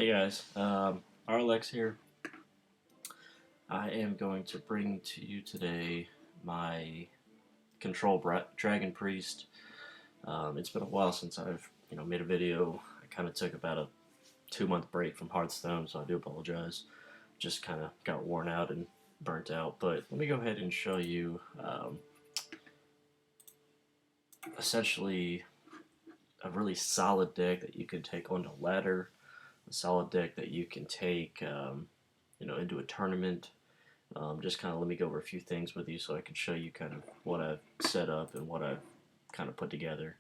Hey guys, Arlex here. I am going to bring to you today my Dragon Priest. It's been a while since I've made a video. I kind of took about a 2 month break from Hearthstone, so I do apologize. Just kind of got worn out and burnt out. But let me go ahead and show you essentially a really solid deck that you can take onto ladder. A solid deck that you can take into a tournament. Just kind of let me go over a few things with you so I can show you kind of what I've set up and what I've kind of put together.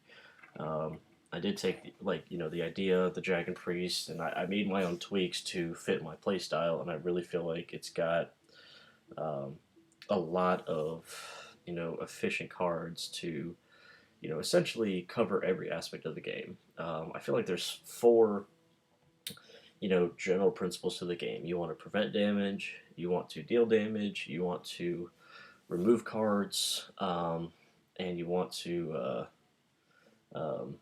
Um, I did take the idea of the Dragon Priest, and I made my own tweaks to fit my playstyle, and I really feel like it's got um, a lot of efficient cards to essentially cover every aspect of the game. I feel like there's four general principles to the game. You want to prevent damage, you want to deal damage, you want to remove cards, and you want to um,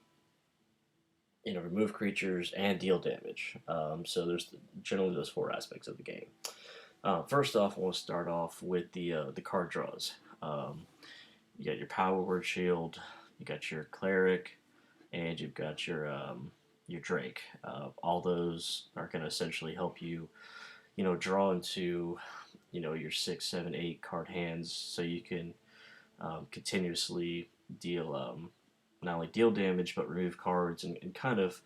remove creatures and deal damage. So there's generally those four aspects of the game. First off, I want to start off with the card draws. You got your Power Word Shield, you got your Cleric, and you've got your Drake. All those are going to essentially help you, draw into, your 6, 7, 8 card hands, so you can continuously deal not only deal damage but remove cards and kind of,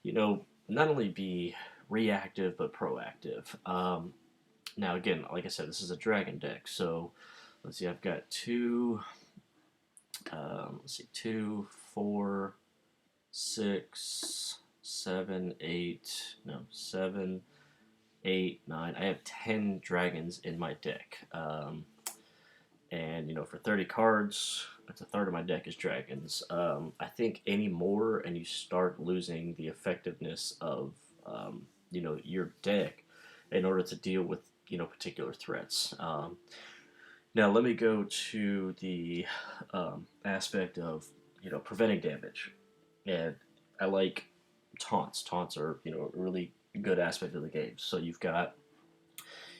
not only be reactive but proactive. Now again, like I said, this is a dragon deck, so let's see. I've got two. Let's see, 2, 4, 6, 7, 8. No, 7, 8, 9. I have 10 dragons in my deck. And for 30 cards, that's a third of my deck is dragons. I think any more, and you start losing the effectiveness of your deck in order to deal with particular threats. Now let me go to the aspect of preventing damage, and I like taunts. Taunts are a really good aspect of the game. So you've got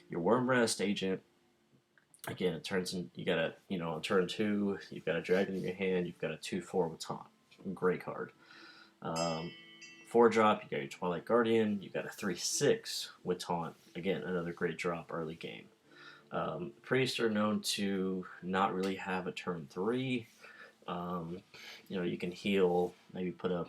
your Wormrest agent. Again, it turns in. You got on turn 2, you've got a dragon in your hand. You've got a 2/4 with taunt. Great card. 4-drop. You got your Twilight Guardian. You got a 3/6 with taunt. Again, another great drop early game. Priests are known to not really have a turn 3. You can heal. Maybe put a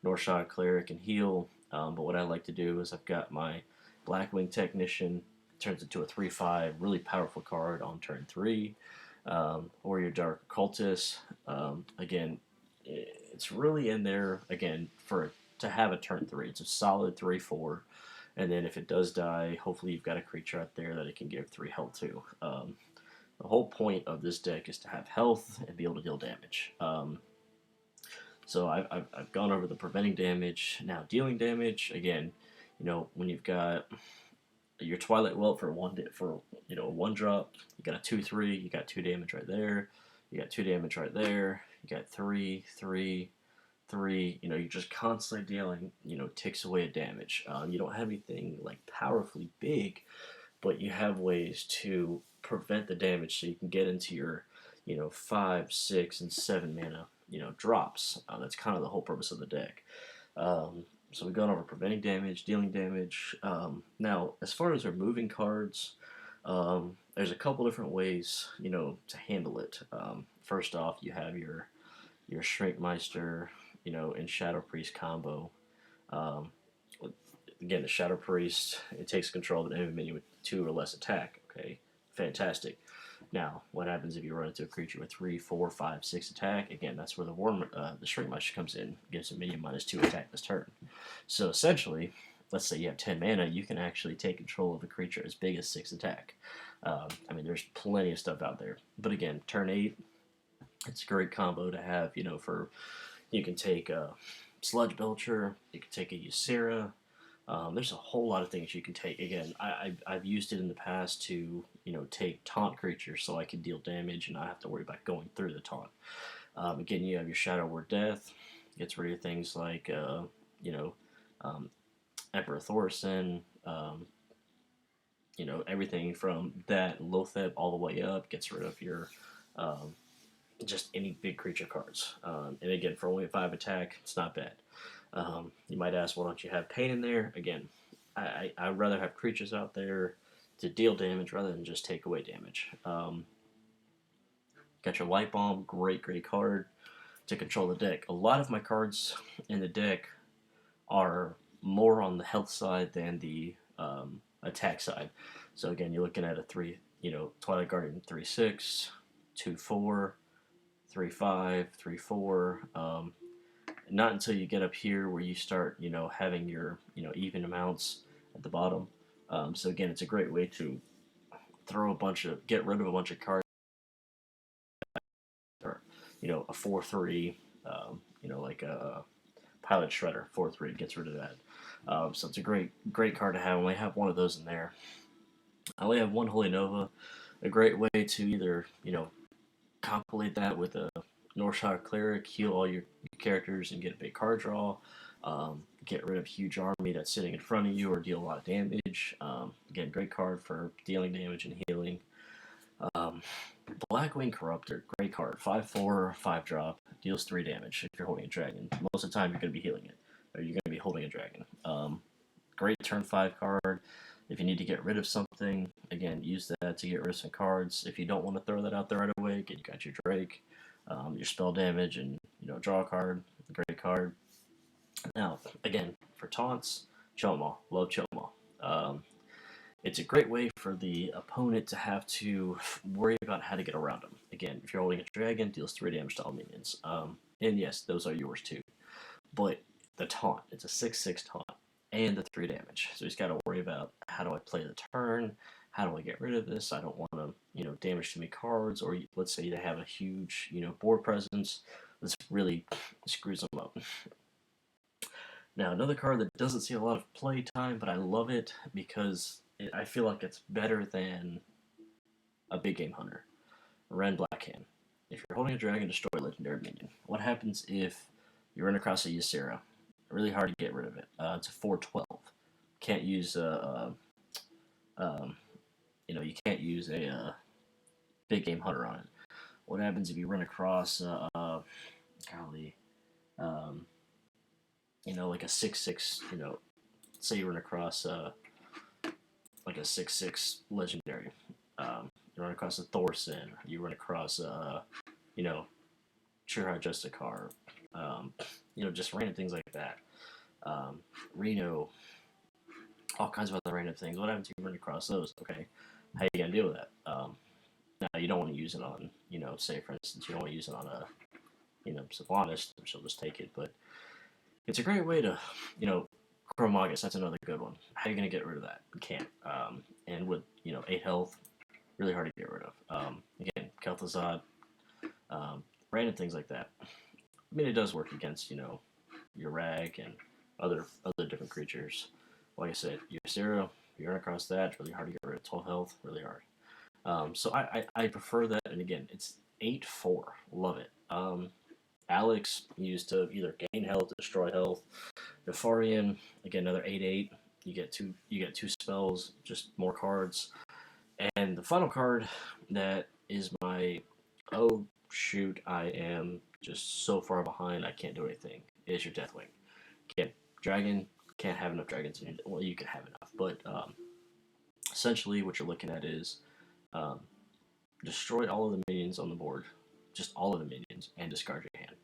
Northshot Cleric and heal. But what I like to do is I've got my Blackwing Technician. Turns into a 3/5, really powerful card on turn 3. Or your Dark Occultist. Again, it's really in there again to have a turn 3. It's a solid 3/4. And then if it does die, hopefully you've got a creature out there that it can give 3 health to. The whole point of this deck is to have health and be able to deal damage. So I've gone over the preventing damage. Now dealing damage, again, when you've got your Twilight Welt for a 1-drop, you got a 2/3, you got 2 damage right there, you got 2 damage right there, you got 3, 3, 3. You're just constantly dealing, ticks away at damage. You don't have anything like powerfully big, but you have ways to prevent the damage so you can get into your 5, 6, and 7 mana drops. That's kind of the whole purpose of the deck. So we've gone over preventing damage, dealing damage. Now, as far as removing cards, there's a couple different ways to handle it. First off, you have your Shrinkmeister and Shadow Priest combo. Um, Again, the Shadow Priest, it takes control of an enemy minion with 2 or less attack. Okay, fantastic. Now, what happens if you run into a creature with 3, 4, 5, 6 attack? Again, that's where the Shrinkmeister comes in, gives a minion -2 attack this turn. So essentially, let's say you have 10 mana, you can actually take control of a creature as big as 6 attack. There's plenty of stuff out there. But again, turn 8, it's a great combo to have, you can take a Sludge Belcher, you can take a Ysera. There's a whole lot of things you can take. Again, I've used it in the past to take taunt creatures so I can deal damage and not have to worry about going through the taunt. Again, you have your Shadow Word Death. Gets rid of things like um, Emperor Thorson, everything from that Lothep all the way up gets rid of your um, just any big creature cards. And again, for only a 5 attack, it's not bad. You might ask, why don't you have Pain in there? Again, I'd rather have creatures out there to deal damage rather than just take away damage. Got your Light Bomb, great card to control the deck. A lot of my cards in the deck are more on the health side than the attack side. So again, you're looking at a Twilight Guardian 3/6, 2/4, 3/5, 3/4. Not until you get up here where you start, having your, even amounts at the bottom. So again, it's a great way to get rid of a bunch of cards, or, a 4/3, like a Pilot Shredder 4/3 gets rid of that. So it's a great card to have. I only have one of those in there. I only have one Holy Nova. A great way to either, compilate that with a Northshire Cleric, heal all your characters and get a big card draw. Get rid of huge army that's sitting in front of you or deal a lot of damage. Again, great card for dealing damage and healing. Blackwing Corruptor, great card. 5/4, 5-drop, deals 3 damage if you're holding a dragon. Most of the time you're going to be healing it, or you're going to be holding a dragon. Great turn 5 card. If you need to get rid of something, again, use that to get rid of some cards. If you don't want to throw that out there right away, again, you got your Drake, your spell damage, and draw a card. Great card. Now, again, for taunts, Cho'Maw. Love Cho'Maw. It's a great way for the opponent to have to worry about how to get around them. Again, if you're holding a dragon, deals 3 damage to all minions. And yes, those are yours too. But the taunt, it's a 6/6 taunt, and the 3 damage. So he's got to worry about, how do I play the turn? How do I get rid of this? I don't want to, damage too many cards, or let's say they have a huge, board presence. This really screws them up. Now, another card that doesn't see a lot of play time, but I love it because I feel like it's better than a big game hunter. Ren Blackhand. If you're holding a dragon, destroy a legendary minion. What happens if you run across a Ysera? Really hard to get rid of it. It's a 4/12. Can't use you can't use a big game hunter on it. What happens if you run across like a 6/6, say you run across like a 6/6 legendary. You run across a Thorson, you run across Chirha Justicar, just random things like that. Reno, all kinds of other random things. What happens if you run across those? Okay, how are you gonna deal with that? Now you don't want to use it on, say for instance, you don't want to use it on a, Sylvanas, she'll just take it. But it's a great way to, Chromagus, that's another good one. How are you gonna get rid of that? You can't. And with 8 health, really hard to get rid of. Again, Kel'Thuzad, random things like that. I mean, it does work against your Rag and other different creatures. Like I said, your Ysera, you run across that, it's really hard to get rid of. 12 health, really hard. So I prefer that, and again, it's 8/4. Love it. Alex used to either gain health, destroy health. Nefarian, again, another 8/8. You get two spells, just more cards. And the final card that is my, oh shoot, I am just so far behind, I can't do anything, is your Deathwing. Dragon, can't have enough dragons in it. Well, you can have enough, but essentially what you're looking at is destroy all of the minions on the board, just all of the minions, and discard your hand.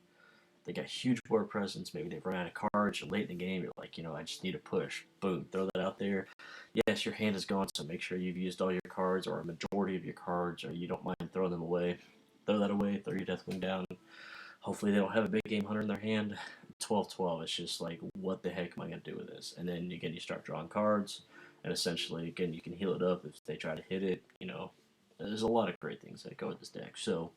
They got huge board presence, maybe they've run out of cards, you're late in the game, you're like, I just need a push. Boom, throw that out there. Yes, your hand is gone, so make sure you've used all your cards, or a majority of your cards, or you don't mind throwing them away. Throw that away, throw your Deathwing down. Hopefully they don't have a big game hunter in their hand. 12/12, it's just like, what the heck am I going to do with this? And then, again, you start drawing cards, and essentially, again, you can heal it up if they try to hit it. There's a lot of great things that go with this deck. So,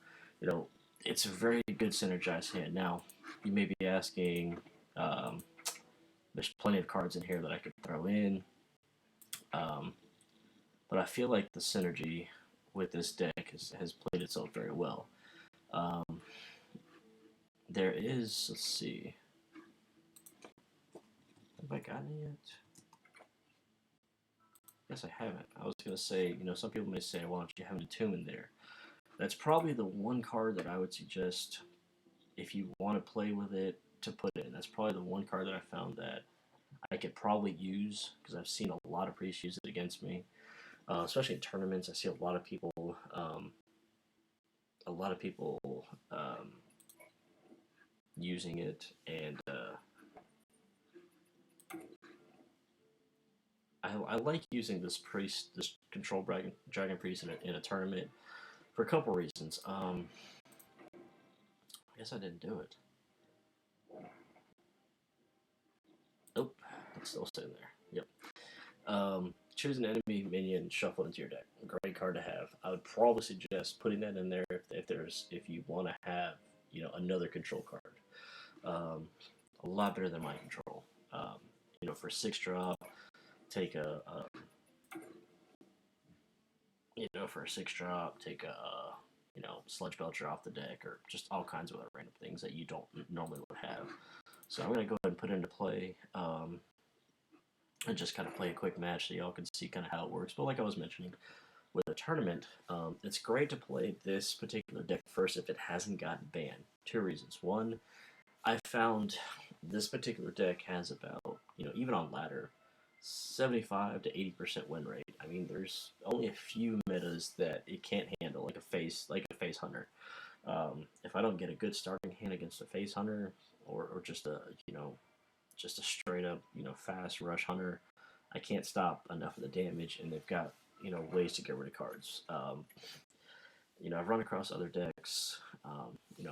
it's a very good synergized hand. Now, you may be asking, there's plenty of cards in here that I could throw in, but I feel like the synergy with this deck has played itself very well. There is, let's see, have I gotten it yet? guess I haven't. I was gonna say, you know, some people may say, why don't you have an Entomb in there? That's probably the one card that I would suggest if you want to play with it to put in. That's probably the one card that I found that I could probably use because I've seen a lot of priests use it against me, especially in tournaments. I see a lot of people using it, and I like using this control dragon priest in a tournament for a couple reasons. I guess I didn't do it. Nope, it's still sitting there. Yep. Choose an enemy minion shuffled into your deck. Great card to have. I would probably suggest putting that in there if you want to have another control card. A lot better than my control. For 6 drop, take for a 6 drop, take a sludge belcher off the deck, or just all kinds of other random things that you don't normally would have. So I'm gonna go ahead and put it into play. And just kind of play a quick match so y'all can see kind of how it works. But like I was mentioning, with a tournament, it's great to play this particular deck first if it hasn't gotten banned. 2 reasons. One, I found this particular deck has about, even on ladder, 75 to 80% win rate. I mean, there's only a few metas that it can't handle, like a face hunter. If I don't get a good starting hand against a face hunter, or just a straight up, fast rush hunter, I can't stop enough of the damage, and they've got, ways to get rid of cards. I've run across other decks,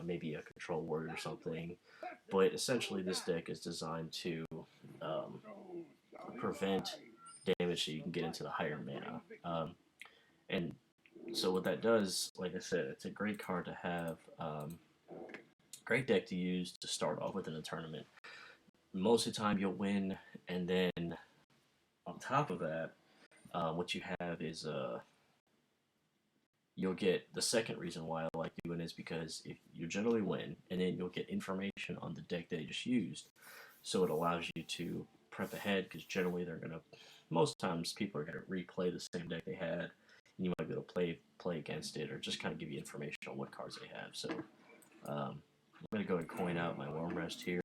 maybe a control warrior or something, but essentially this deck is designed to prevent damage so you can get into the higher mana. And so what that does, like I said, it's a great card to have, great deck to use to start off with in a tournament. Most of the time you'll win, and then on top of that, what you have is you'll get the second reason why I like doing is because if you generally win, and then you'll get information on the deck that you just used, so it allows you to prep ahead because generally most times people are gonna replay the same deck they had, and you might be able to play against it or just kind of give you information on what cards they have. So I'm gonna go and coin out my Worm Rest here.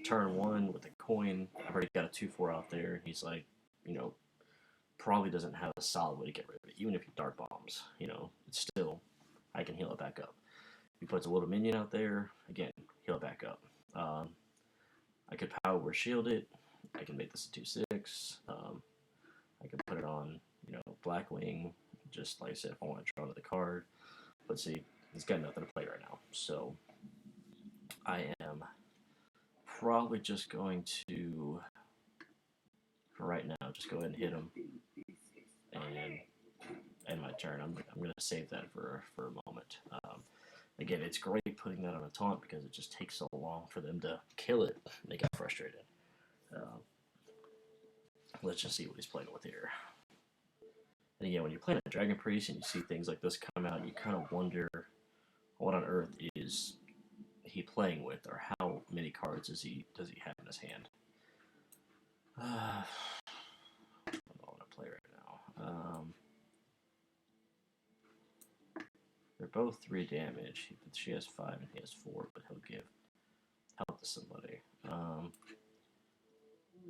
Turn 1 with a coin. I've already got a 2/4 out there, and he's like, probably doesn't have a solid way to get rid of it. Even if he dart bombs, it's still, I can heal it back up. He puts a little minion out there, again, heal it back up. I could power word shield it. I can make this a 2/6. I can put it on, Blackwing, just like I said, if I want to draw another card. But see, he's got nothing to play right now. So I am probably just going to, for right now, just go ahead and hit him and end my turn. I'm going to save that for a moment. Again, it's great putting that on a taunt because it just takes so long for them to kill it. They got frustrated. Let's just see what he's playing with here. And again, when you're playing a Dragon Priest and you see things like this come out, you kind of wonder what on earth is he playing with, or how many cards does he have in his hand. I don't want to play right now. They're both 3 damage. She has 5 and he has 4, but he'll give help to somebody.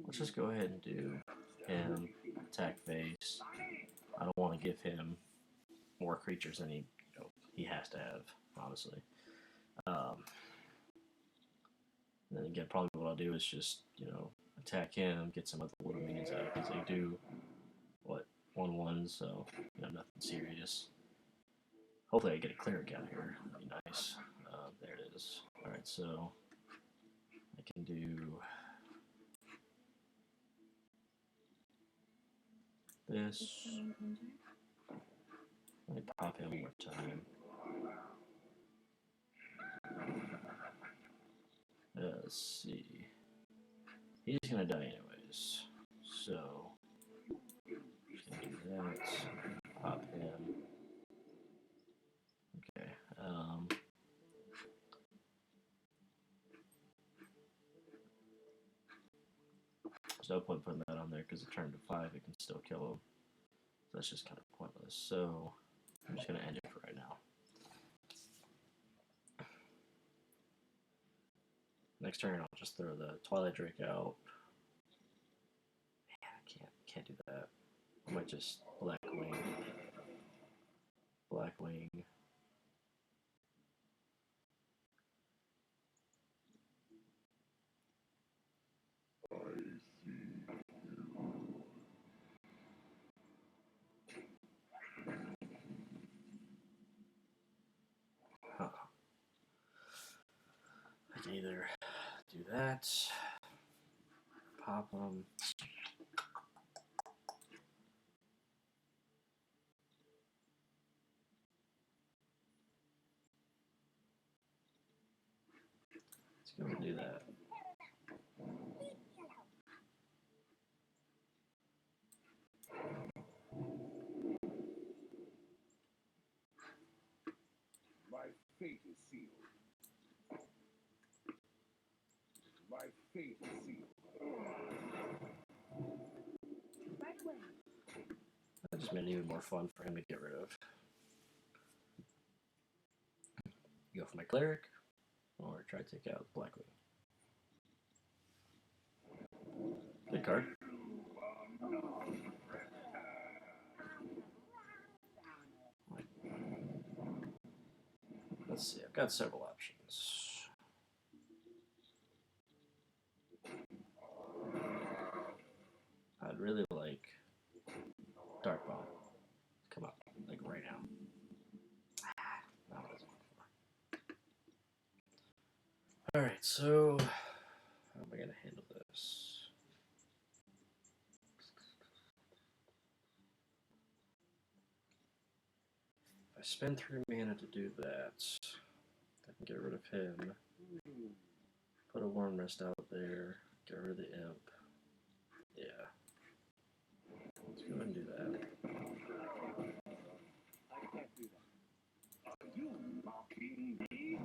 Let's just go ahead and do him, attack face. I don't want to give him more creatures than he has to have, honestly. And then again, probably what I'll do is just, attack him, get some of the little minions out, because they do, 1/1, so, nothing serious. Hopefully I get a cleric out here. That'd be nice. There it is. Alright, so I can do this. Let me pop him one more time. Let's see. He's gonna die anyways. So just gonna do that. Pop him. Okay. There's no point putting that on there because it turned to 5, it can still kill him. So that's just kind of pointless. So I'm just going to end it for right now. Next turn, I'll just throw the Twilight Drake out. Man, I can't do that. I might just Blackwing. Blackwing. Huh. I can either do that, pop them. Let's go and do that. My fate is sealed. My fate is sealed. That just made it even more fun for him to get rid of. Go for my Cleric, or try to take out Blackwing. Good card. Let's see, I've got several options. I'd really like Dark Bomb to come up, like right now. Alright, so how am I going to handle this? If I spend 3 mana to do that, I can get rid of him. Put a Warm Rest out there, get rid of the Imp. Yeah. Let's go ahead and do that. I can't do that. Are you mocking me?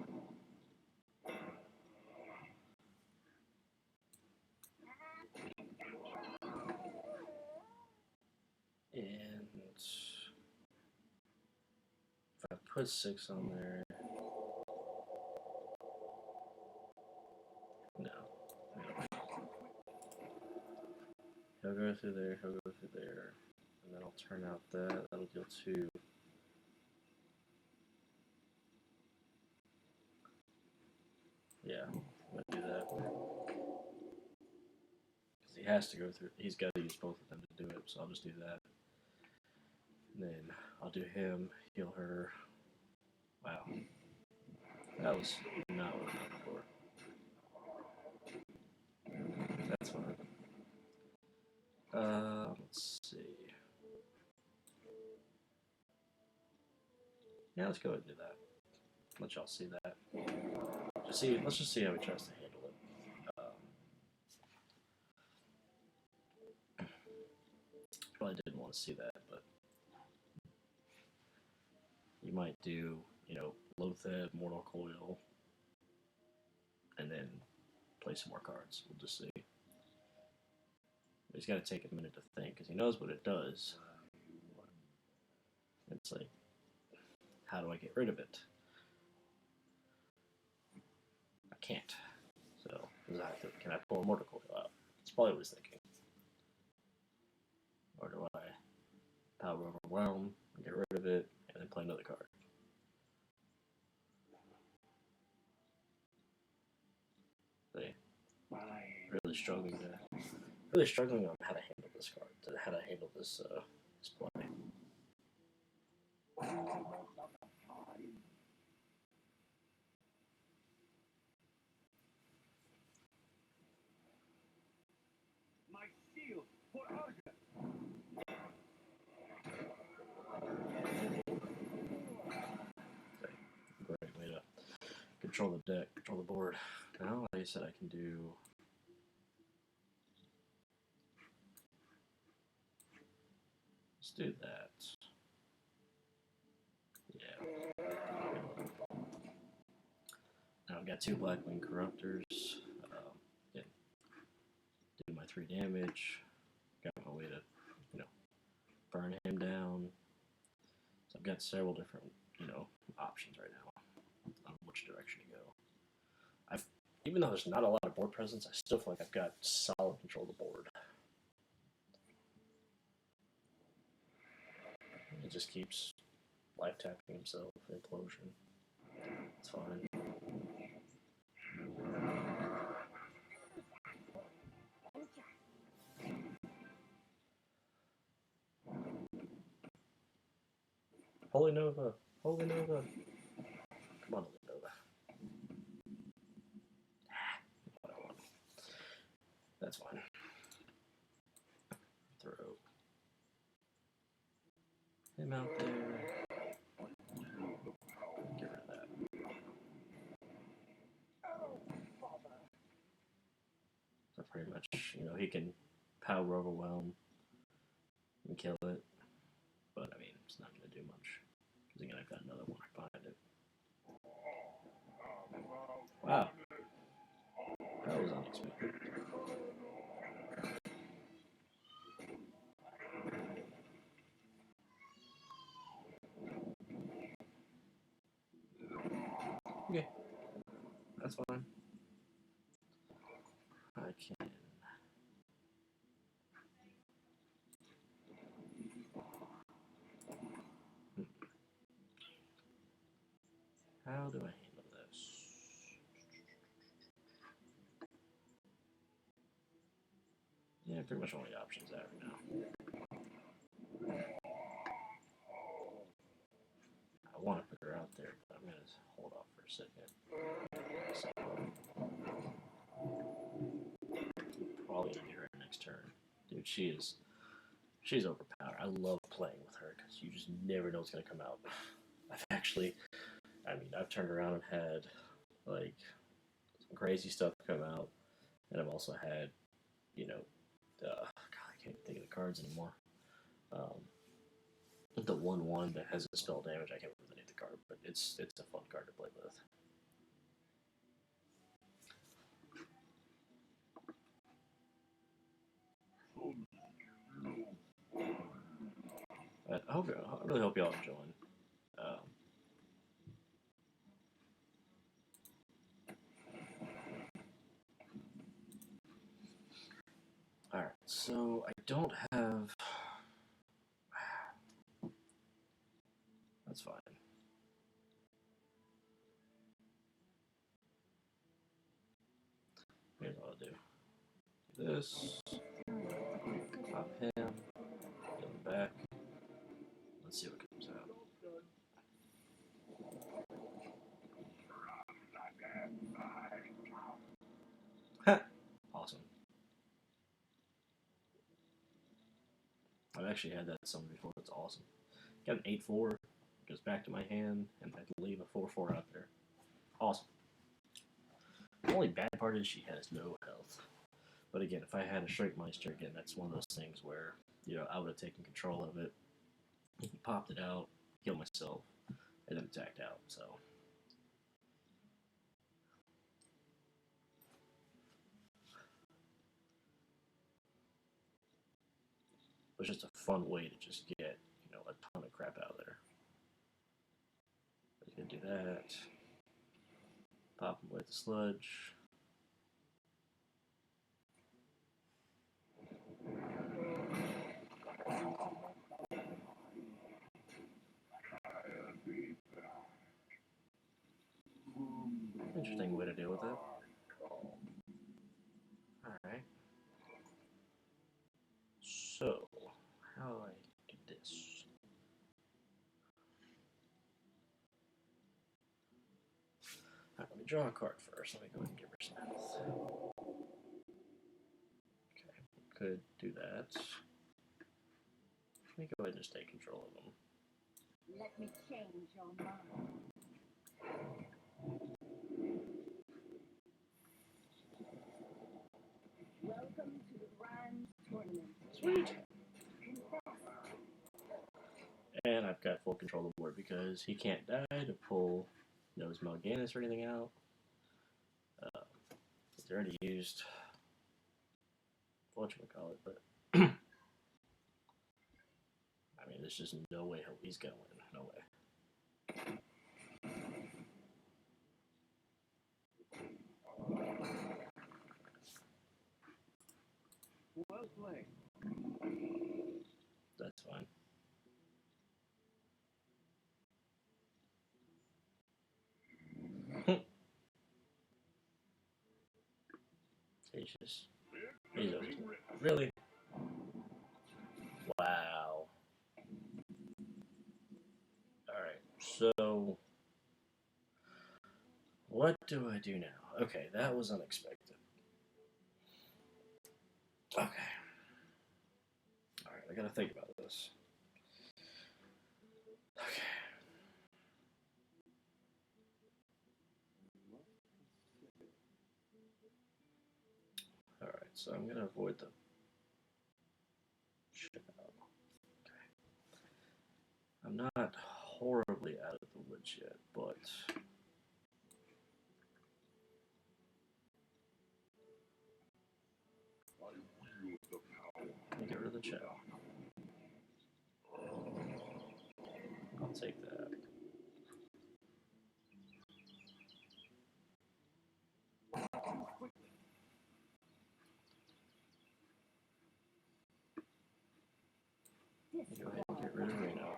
And if I put 6 on there, no. He'll go through there, he'll go through there, and then I'll turn out that. That'll deal 2. Yeah, I'm gonna do that. Because he has to go through, he's got to use both of them to do it, so I'll just do that. And then I'll do him, heal her. Wow. That was not what I hoped for. That's fine. Let's see. Yeah, let's go ahead and do that. Let y'all see that. Let's just see how he tries to handle it. Probably didn't want to see that, but you might do, Loatheb, Mortal Coil, and then play some more cards. We'll just see. He's got to take a minute to think, because he knows what it does. It's like, how do I get rid of it? I can't. So, can I pull a Mortal Coil out? That's probably what he's thinking. Or do I Power Overwhelm, get rid of it, and then play another card? See? Really struggling on how to handle this card, how to handle this play. My shield for Arga. Great way to control the deck, control the board. Now, like I said, I can do. Let's do that. Yeah. Now I've got 2 Blackwing Corruptors. Again, do my 3 damage. way to, you know, burn him down. So I've got several different, you know, options right now on which direction to go. Even though there's not a lot of board presence, I still feel like I've got solid control of the board. It just keeps life tapping himself, implosion. It's fine. Holy Nova! Holy Nova! Come on, Holy Nova. That's fine. Throw him out there. Get rid of that. So pretty much, you know, he can power overwhelm and kill it. But, I mean, it's not going to do much. Because, again, I've got another one behind it. Wow. That was unexpected. Okay. That's fine. I can... How do I handle this? Yeah, pretty much only options out right now. I want to put her out there, but I'm going to hold off for a second. Probably going to do her next turn. Dude, she's overpowered. I love playing with her because you just never know what's going to come out. I've turned around and had, like, some crazy stuff come out. And I've also had, you know, God, I can't think of the cards anymore. The 1/1 that has a spell damage. I can't remember the name of the card, but it's a fun card to play with. But I really hope y'all enjoying. Alright, so I don't have... That's fine. Here's what I'll do. Do this. Pop him. Get him back. Let's see what comes out. Awesome. I've actually had that summon before. It's awesome. Got an 8/4. Goes back to my hand, and I can leave a 4/4 out there. Awesome. The only bad part is she has no health. But again, if I had a Shrinkmeister, again, that's one of those things where, you know, I would have taken control of it, popped it out, healed myself, and then attacked out. So it was just a fun way to just get, you know, a ton of crap out of there. I was gonna do that. Pop him with the sludge. Interesting way to deal with it. Alright. So, how do I do this? Alright, let me draw a card first. Let me go ahead and give her some health. Okay, could do that. Let me go ahead and just take control of them. Let me change your mind. Welcome to the grand tournament. Sweet. And I've got full control of the board because he can't die to pull, you know, his Mal'Ganis or anything out. He's already used whatchamacallit, but there's just no way he's gonna win. No way. Well played. That's fine. He's really? Wow. Alright, so what do I do now? Okay, that was unexpected. Okay. Alright, I gotta think about this. Okay. Alright, so I'm gonna avoid the shit out. Okay. I'm not horribly out of the woods yet, but I wield the power. let me get rid of the chow. I'll take that. Go ahead and get rid of Reno.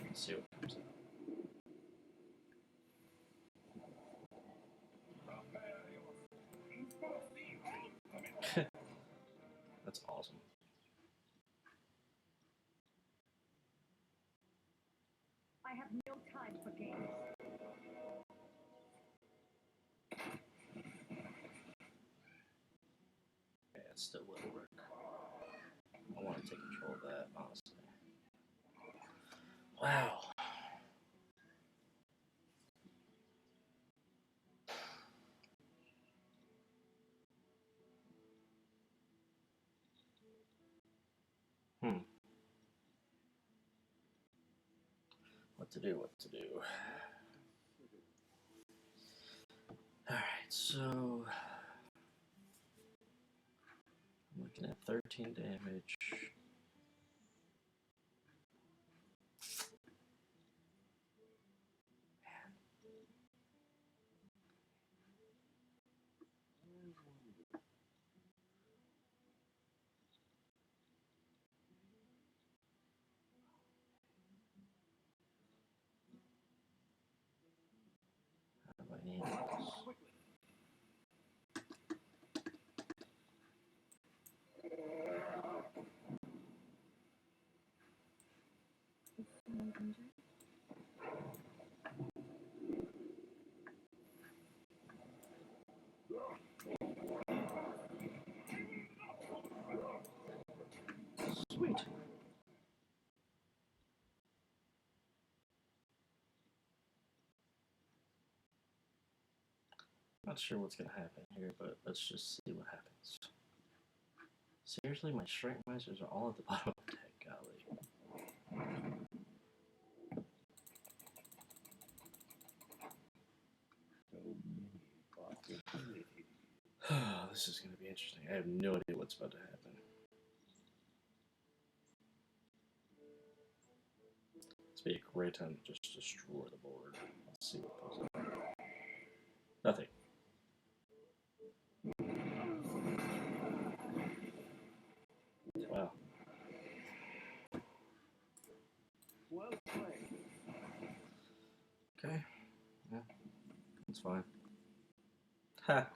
Let's see what comes out. That's awesome. I have no time for games. Yeah, it still will work. I want to take control of that, honestly. Wow. What to do, what to do. Alright, so I'm looking at 13 damage. How do I handle this? Sweet. Not sure what's gonna happen here, but let's just see what happens. Seriously, my strength measures are all at the bottom of the deck, golly. This is gonna be interesting. I have no idea what's about to happen. This would be a great time to just destroy the board. Let's see what goes on. Nothing. Wow. Well played. Okay. Yeah. That's fine. Ha.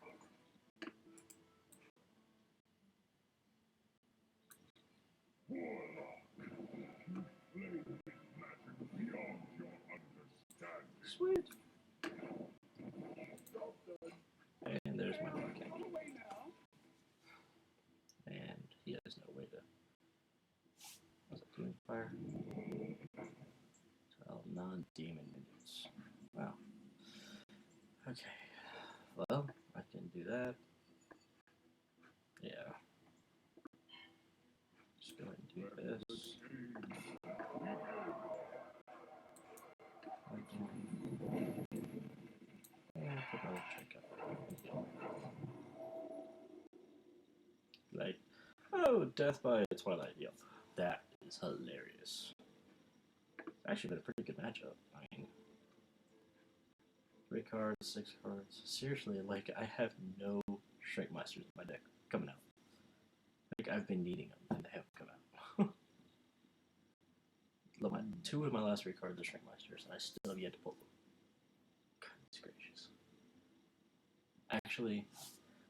Sweet. And there's my marking. And he has no way to. Was it Demon Fire? 12 non-demon minions. Wow. Okay. Well, I can do that. Yeah. Just go ahead and do this. And put another check up. Like, Oh, Death by Twilight. Yep. That is hilarious. It's actually been a pretty good matchup. I mean, 3 cards, 6 cards. Seriously, like, I have no Shrinkmeisters in my deck coming out. Like, I've been needing them, and they haven't come out. Look, 2 of my last 3 cards are Shrinkmeisters, and I still have yet to pull them. Goodness gracious. Actually,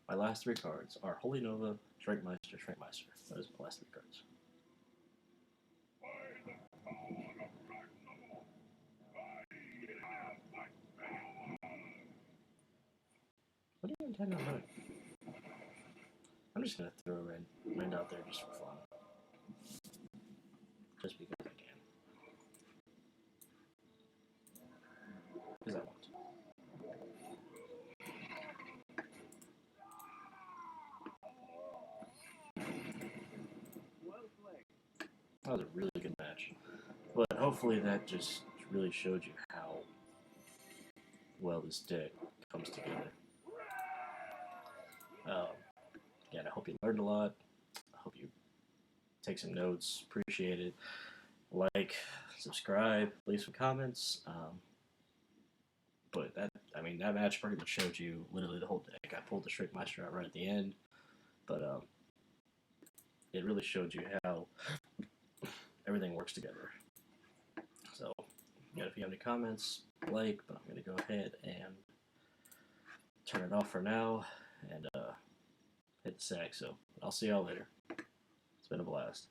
my last 3 cards are Holy Nova, Shrinkmeister, Shrinkmeister. Those are my last 3 cards. What do you intend on doing? I'm just gonna throw Rend out there just for fun. Just because I can. Because I want to. That was a really good match. But hopefully that just really showed you how well this deck comes together. Again, I hope you learned a lot. I hope you take some notes. Appreciate it. Like, subscribe, leave some comments. But that match pretty much showed you literally the whole deck. I pulled the Shrinkmeister out right at the end, but it really showed you how everything works together. So, again, if you have any comments, like, but I'm going to go ahead and turn it off for now and hit the sack. So, I'll see y'all later. It's been a blast.